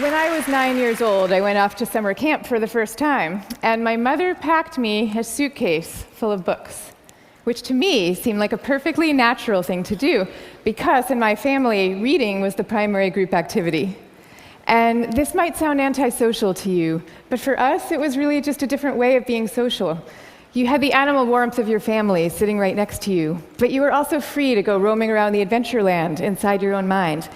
When I was 9 years old, I went off to summer camp for the first time, and my mother packed me a suitcase full of books, which to me seemed like a perfectly natural thing to do, because in my family, reading was the primary group activity. And this might sound antisocial to you, but for us, it was really just a different way of being social. You had the animal warmth of your family sitting right next to you, but you were also free to go roaming around the adventure land inside your own mind.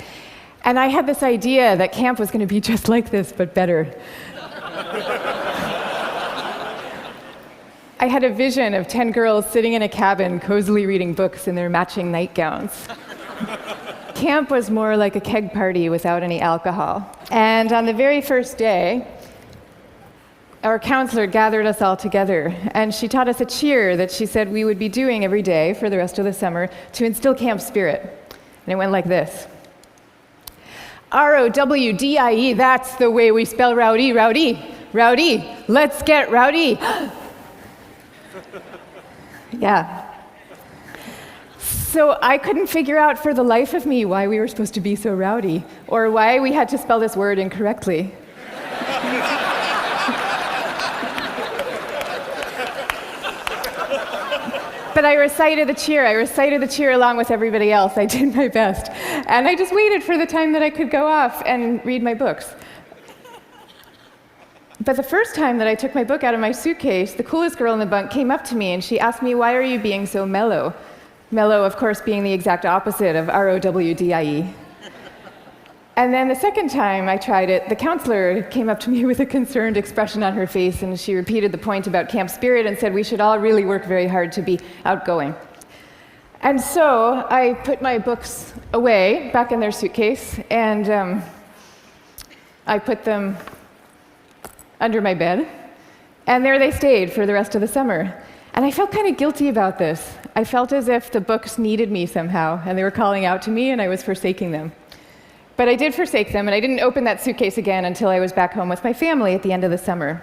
And I had this idea that camp was going to be just like this, but better. I had a vision of 10 girls sitting in a cabin, cozily reading books in their matching nightgowns. Camp was more like a keg party without any alcohol. And on the very first day, our counselor gathered us all together, and she taught us a cheer that she said we would be doing every day for the rest of the summer to instill camp spirit. And it went like this. R-O-W-D-I-E, that's the way we spell rowdy, rowdy, rowdy. Let's get rowdy. Yeah. So I couldn't figure out for the life of me why we were supposed to be so rowdy, or why we had to spell this word incorrectly. But I recited the cheer along with everybody else. I did my best. And I just waited for the time that I could go off and read my books. But the first time that I took my book out of my suitcase, the coolest girl in the bunk came up to me and she asked me, "Why are you being so mellow?" Mellow, of course, being the exact opposite of R-O-W-D-I-E. And then the second time I tried it, the counselor came up to me with a concerned expression on her face, and she repeated the point about camp spirit and said we should all really work very hard to be outgoing. And so I put my books away, back in their suitcase, and I put them under my bed, and there they stayed for the rest of the summer. And I felt kind of guilty about this. I felt as if the books needed me somehow, and they were calling out to me, and I was forsaking them. But I did forsake them, and I didn't open that suitcase again until I was back home with my family at the end of the summer.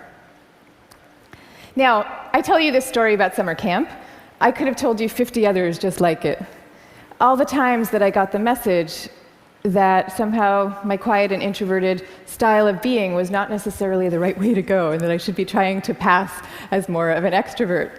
Now, I tell you this story about summer camp. I could have told you 50 others just like it. All the times that I got the message that somehow my quiet and introverted style of being was not necessarily the right way to go, and that I should be trying to pass as more of an extrovert.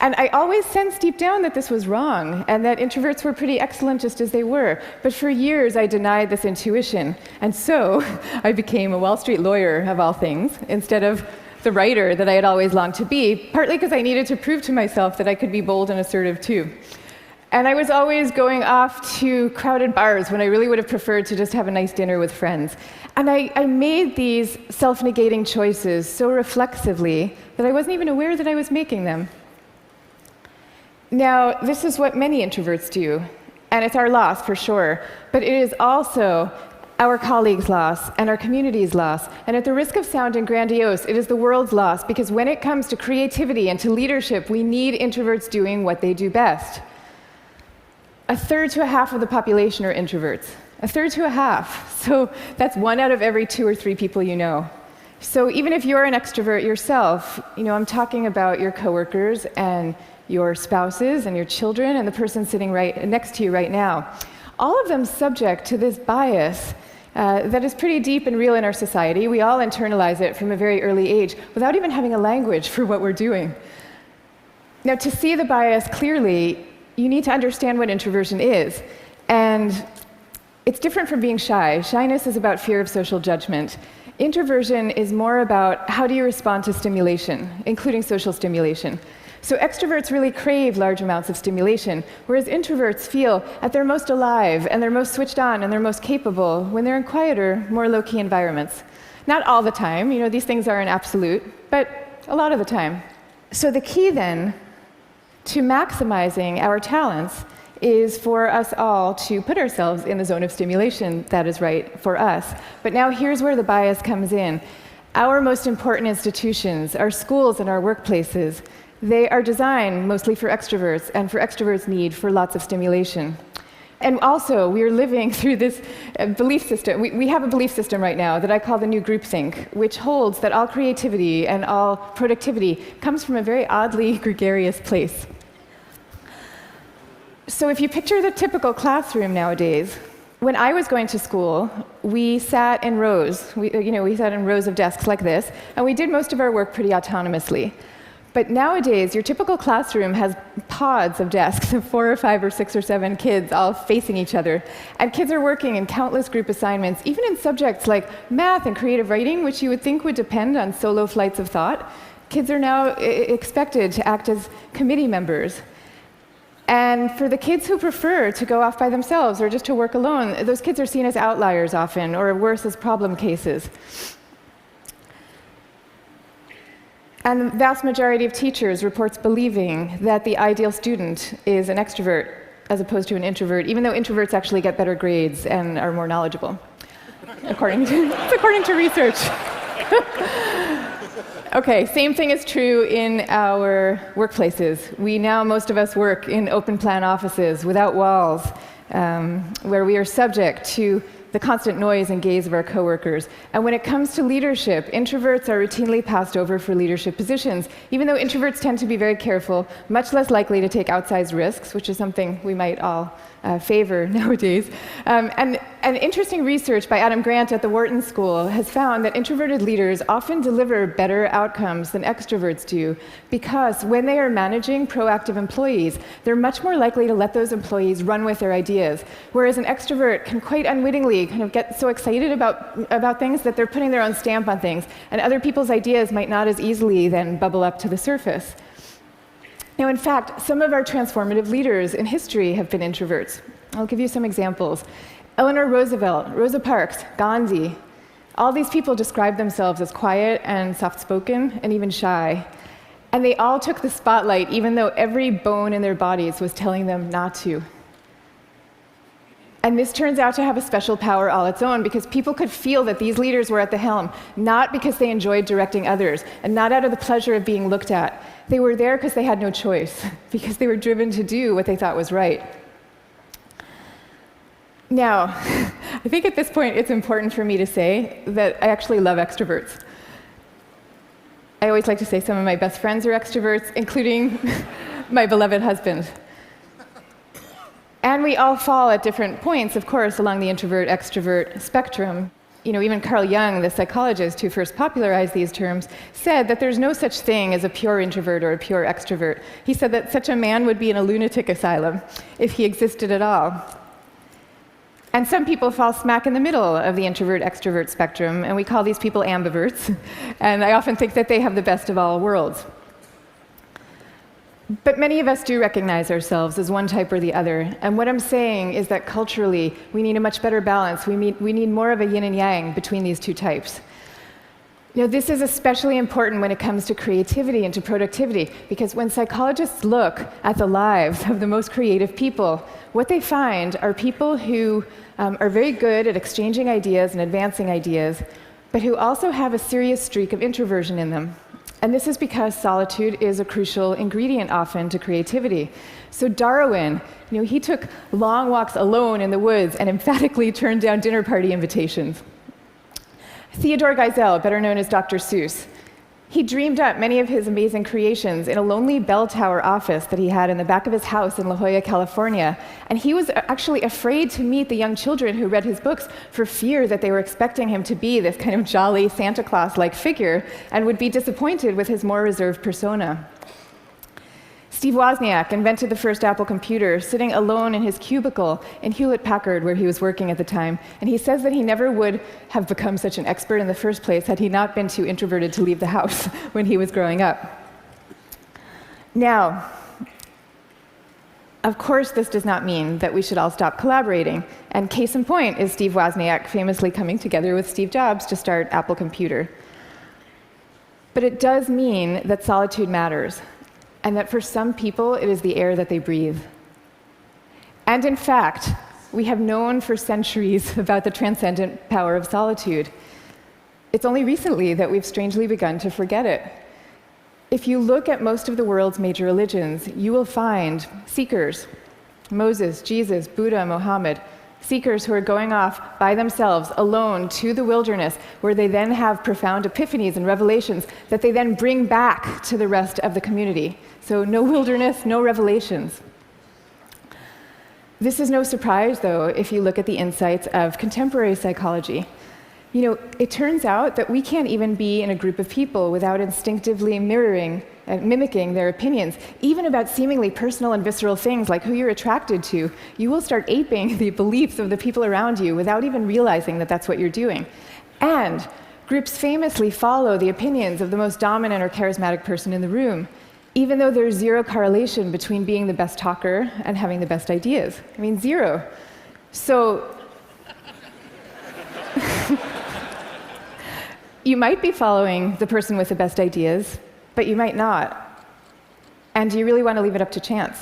And I always sensed deep down that this was wrong, and that introverts were pretty excellent just as they were. But for years, I denied this intuition. And so I became a Wall Street lawyer, of all things, instead of the writer that I had always longed to be, partly because I needed to prove to myself that I could be bold and assertive too. And I was always going off to crowded bars when I really would have preferred to just have a nice dinner with friends. And I made these self-negating choices so reflexively that I wasn't even aware that I was making them. Now, this is what many introverts do, and it's our loss for sure, but it is also our colleagues' loss and our community's loss, and at the risk of sounding grandiose, it is the world's loss, because when it comes to creativity and to leadership, we need introverts doing what they do best. A third to a half of the population are introverts. A third to a half. So that's 1 out of every 2 or 3 people you know. So even if you're an extrovert yourself, I'm talking about your coworkers and your spouses and your children and the person sitting right next to you right now. All of them subject to this bias that is pretty deep and real in our society. We all internalize it from a very early age without even having a language for what we're doing. Now, to see the bias clearly, you need to understand what introversion is. And it's different from being shy. Shyness is about fear of social judgment. Introversion is more about how do you respond to stimulation, including social stimulation. So extroverts really crave large amounts of stimulation, whereas introverts feel at their most alive and they're most switched on and they're most capable when they're in quieter, more low-key environments. Not all the time, these things aren't absolute, but a lot of the time. So the key then to maximizing our talents is for us all to put ourselves in the zone of stimulation that is right for us. But now here's where the bias comes in. Our most important institutions, our schools and our workplaces, they are designed mostly for extroverts, and for extroverts' need for lots of stimulation. And also, we are living through this belief system. We have a belief system right now that I call the new groupthink, which holds that all creativity and all productivity comes from a very oddly gregarious place. So if you picture the typical classroom nowadays, When I was going to school, we sat in rows. We sat in rows of desks like this, and we did most of our work pretty autonomously. But nowadays, your typical classroom has pods of desks of 4 or 5 or 6 or 7 kids all facing each other. And kids are working in countless group assignments, even in subjects like math and creative writing, which you would think would depend on solo flights of thought. Kids are now expected to act as committee members. And for the kids who prefer to go off by themselves or just to work alone, those kids are seen as outliers often, or worse, as problem cases. And the vast majority of teachers reports believing that the ideal student is an extrovert as opposed to an introvert, even though introverts actually get better grades and are more knowledgeable, according to research. Okay, same thing is true in our workplaces. Most of us work in open-plan offices without walls, where we are subject to the constant noise and gaze of our coworkers. And when it comes to leadership, introverts are routinely passed over for leadership positions, even though introverts tend to be very careful, much less likely to take outsized risks, which is something we might all favor nowadays. And interesting research by Adam Grant at the Wharton School has found that introverted leaders often deliver better outcomes than extroverts do, because when they are managing proactive employees, they're much more likely to let those employees run with their ideas, whereas an extrovert can quite unwittingly kind of get so excited about things that they're putting their own stamp on things, and other people's ideas might not as easily then bubble up to the surface. Now, in fact, some of our transformative leaders in history have been introverts. I'll give you some examples. Eleanor Roosevelt, Rosa Parks, Gandhi, all these people describe themselves as quiet and soft-spoken and even shy. And they all took the spotlight, even though every bone in their bodies was telling them not to. And this turns out to have a special power all its own, because people could feel that these leaders were at the helm, not because they enjoyed directing others, and not out of the pleasure of being looked at. They were there because they had no choice, because they were driven to do what they thought was right. Now, I think at this point it's important for me to say that I actually love extroverts. I always like to say some of my best friends are extroverts, including my beloved husband. And we all fall at different points, of course, along the introvert-extrovert spectrum. Even Carl Jung, the psychologist who first popularized these terms, said that there's no such thing as a pure introvert or a pure extrovert. He said that such a man would be in a lunatic asylum if he existed at all. And some people fall smack in the middle of the introvert-extrovert spectrum, and we call these people ambiverts. And I often think that they have the best of all worlds. But many of us do recognize ourselves as one type or the other. And what I'm saying is that culturally, we need a much better balance. We need more of a yin and yang between these two types. This is especially important when it comes to creativity and to productivity, because when psychologists look at the lives of the most creative people, what they find are people who are very good at exchanging ideas and advancing ideas, but who also have a serious streak of introversion in them. And this is because solitude is a crucial ingredient often to creativity. So Darwin, he took long walks alone in the woods and emphatically turned down dinner party invitations. Theodore Geisel, better known as Dr. Seuss, he dreamed up many of his amazing creations in a lonely bell tower office that he had in the back of his house in La Jolla, California. And he was actually afraid to meet the young children who read his books for fear that they were expecting him to be this kind of jolly Santa Claus-like figure and would be disappointed with his more reserved persona. Steve Wozniak invented the first Apple computer sitting alone in his cubicle in Hewlett-Packard, where he was working at the time. And he says that he never would have become such an expert in the first place had he not been too introverted to leave the house when he was growing up. Now, of course, this does not mean that we should all stop collaborating. And case in point is Steve Wozniak famously coming together with Steve Jobs to start Apple Computer. But it does mean that solitude matters, and that for some people, it is the air that they breathe. And in fact, we have known for centuries about the transcendent power of solitude. It's only recently that we've strangely begun to forget it. If you look at most of the world's major religions, you will find seekers, Moses, Jesus, Buddha, Mohammed, seekers who are going off by themselves, alone, to the wilderness, where they then have profound epiphanies and revelations that they then bring back to the rest of the community. So no wilderness, no revelations. This is no surprise, though, if you look at the insights of contemporary psychology. It turns out that we can't even be in a group of people without instinctively mimicking their opinions, even about seemingly personal and visceral things like who you're attracted to. You will start aping the beliefs of the people around you without even realizing that that's what you're doing. And groups famously follow the opinions of the most dominant or charismatic person in the room, even though there's zero correlation between being the best talker and having the best ideas. Zero. So you might be following the person with the best ideas, but you might not. And do you really want to leave it up to chance?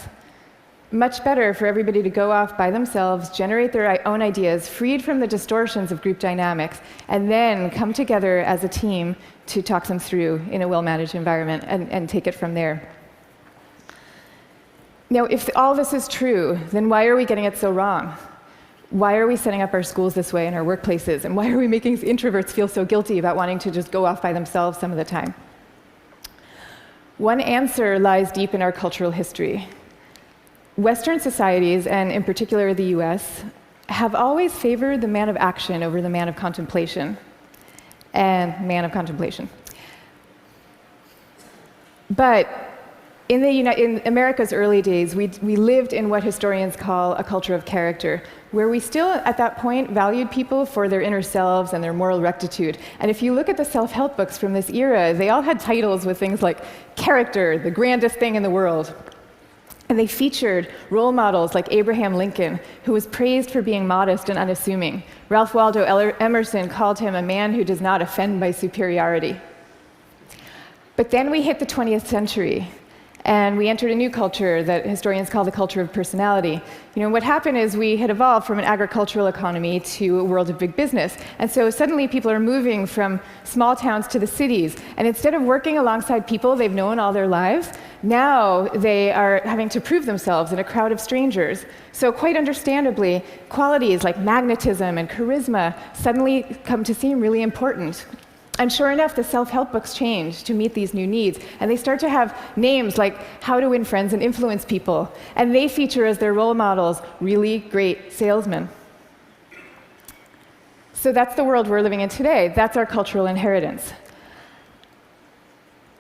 Much better for everybody to go off by themselves, generate their own ideas, freed from the distortions of group dynamics, and then come together as a team to talk them through in a well-managed environment and take it from there. Now, if all this is true, then why are we getting it so wrong? Why are we setting up our schools this way and our workplaces? And why are we making introverts feel so guilty about wanting to just go off by themselves some of the time? One answer lies deep in our cultural history. Western societies, and in particular the US, have always favored the man of action over the man of contemplation. But in America's early days, we lived in what historians call a culture of character, where we still, at that point, valued people for their inner selves and their moral rectitude. And if you look at the self-help books from this era, they all had titles with things like character, the grandest thing in the world. And they featured role models like Abraham Lincoln, who was praised for being modest and unassuming. Ralph Waldo Emerson called him a man who does not offend by superiority. But then we hit the 20th century, and we entered a new culture that historians call the culture of personality. What happened is we had evolved from an agricultural economy to a world of big business. And so suddenly people are moving from small towns to the cities. And instead of working alongside people they've known all their lives, now they are having to prove themselves in a crowd of strangers. So quite understandably, qualities like magnetism and charisma suddenly come to seem really important. And sure enough, the self-help books change to meet these new needs, and they start to have names like How to Win Friends and Influence People, and they feature as their role models really great salesmen. So that's the world we're living in today. That's our cultural inheritance.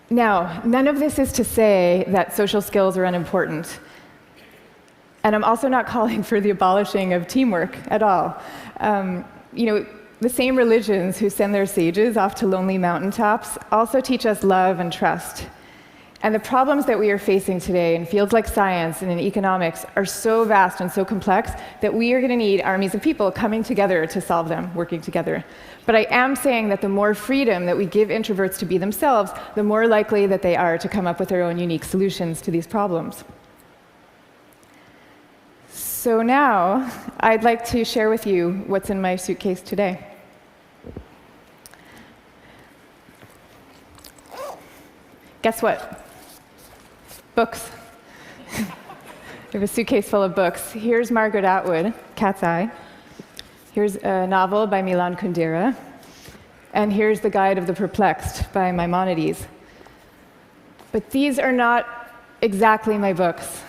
Now, none of this is to say that social skills are unimportant. And I'm also not calling for the abolishing of teamwork at all. The same religions who send their sages off to lonely mountaintops also teach us love and trust. And the problems that we are facing today in fields like science and in economics are so vast and so complex that we are going to need armies of people coming together to solve them, working together. But I am saying that the more freedom that we give introverts to be themselves, the more likely that they are to come up with their own unique solutions to these problems. So now, I'd like to share with you what's in my suitcase today. Guess what? Books. I have a suitcase full of books. Here's Margaret Atwood, Cat's Eye. Here's a novel by Milan Kundera. And here's The Guide of the Perplexed by Maimonides. But these are not exactly my books.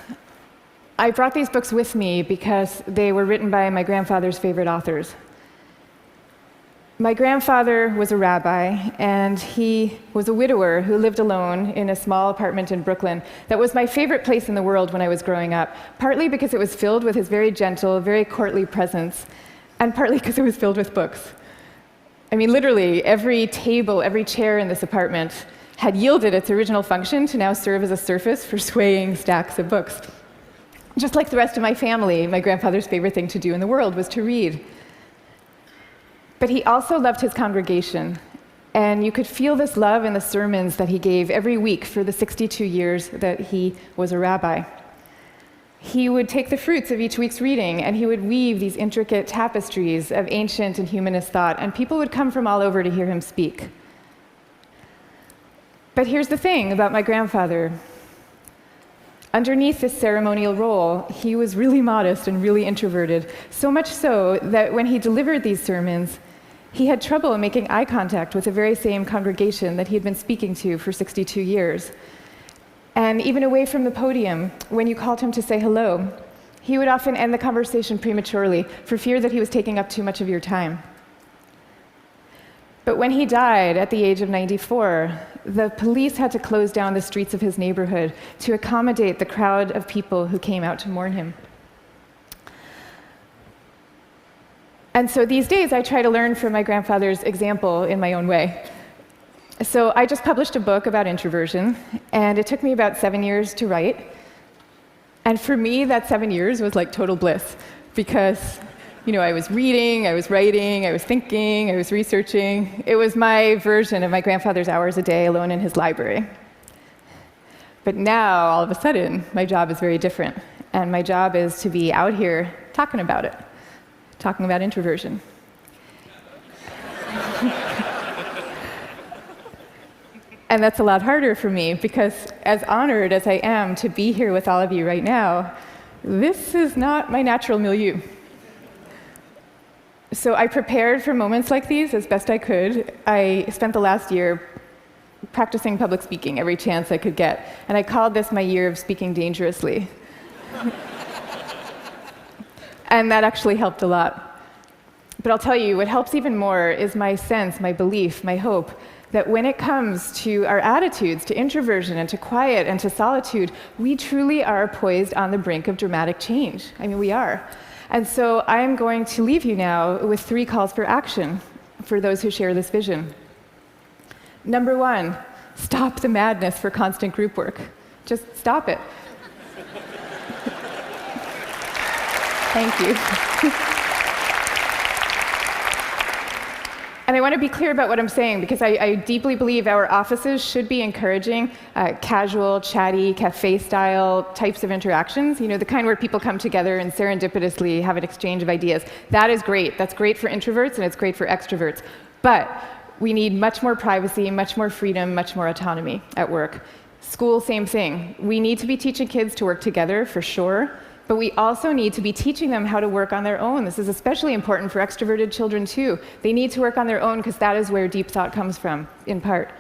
I brought these books with me because they were written by my grandfather's favorite authors. My grandfather was a rabbi, and he was a widower who lived alone in a small apartment in Brooklyn that was my favorite place in the world when I was growing up, partly because it was filled with his very gentle, very courtly presence, and partly because it was filled with books. Literally, every table, every chair in this apartment had yielded its original function to now serve as a surface for swaying stacks of books. Just like the rest of my family, my grandfather's favorite thing to do in the world was to read. But he also loved his congregation, and you could feel this love in the sermons that he gave every week for the 62 years that he was a rabbi. He would take the fruits of each week's reading, and he would weave these intricate tapestries of ancient and humanist thought, and people would come from all over to hear him speak. But here's the thing about my grandfather. Underneath this ceremonial role, he was really modest and really introverted, so much so that when he delivered these sermons, he had trouble making eye contact with the very same congregation that he had been speaking to for 62 years. And even away from the podium, when you called him to say hello, He would often end the conversation prematurely for fear that he was taking up too much of your time. But when he died at the age of 94, the police had to close down the streets of his neighborhood to accommodate the crowd of people who came out to mourn him. And so these days, I try to learn from my grandfather's example in my own way. So I just published a book about introversion, and it took me about 7 years to write. And for me, that 7 years was like total bliss, because I was reading, I was writing, I was thinking, I was researching. It was my version of my grandfather's hours a day alone in his library. But now, all of a sudden, my job is very different. And my job is to be out here talking about it, talking about introversion. And that's a lot harder for me, because as honored as I am to be here with all of you right now, this is not my natural milieu. So I prepared for moments like these as best I could. I spent the last year practicing public speaking every chance I could get, and I called this my year of speaking dangerously. And that actually helped a lot. But I'll tell you, what helps even more is my sense, my belief, my hope, that when it comes to our attitudes to introversion and to quiet and to solitude, we truly are poised on the brink of dramatic change. I mean, we are. And so I'm going to leave you now with 3 calls for action for those who share this vision. Number 1, stop the madness for constant group work. Just stop it. Thank you. And I want to be clear about what I'm saying, because I deeply believe our offices should be encouraging casual, chatty, cafe-style types of interactions, the kind where people come together and serendipitously have an exchange of ideas. That is great. That's great for introverts, and it's great for extroverts. But we need much more privacy, much more freedom, much more autonomy at work. School, same thing. We need to be teaching kids to work together, for sure. But we also need to be teaching them how to work on their own. This is especially important for extroverted children, too. They need to work on their own, because that is where deep thought comes from, in part.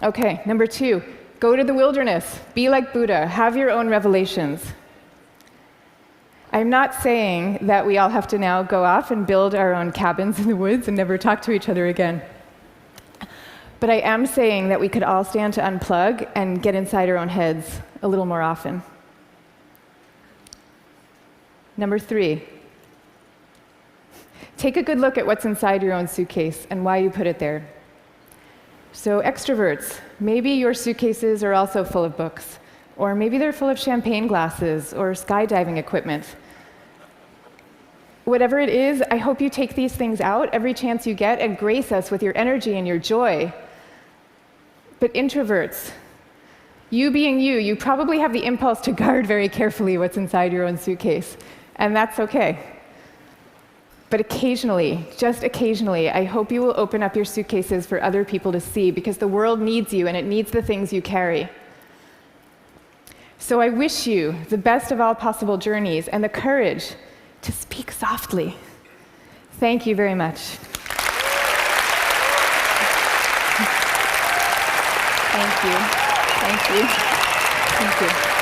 Okay, number 2, go to the wilderness. Be like Buddha. Have your own revelations. I'm not saying that we all have to now go off and build our own cabins in the woods and never talk to each other again. But I am saying that we could all stand to unplug and get inside our own heads a little more often. Number 3, take a good look at what's inside your own suitcase and why you put it there. So extroverts, maybe your suitcases are also full of books, or maybe they're full of champagne glasses or skydiving equipment. Whatever it is, I hope you take these things out every chance you get and grace us with your energy and your joy. But introverts, you being you probably have the impulse to guard very carefully what's inside your own suitcase. And that's okay. But occasionally, just occasionally, I hope you will open up your suitcases for other people to see, because the world needs you and it needs the things you carry. So I wish you the best of all possible journeys and the courage to speak softly. Thank you very much. Thank you. Thank you. Thank you.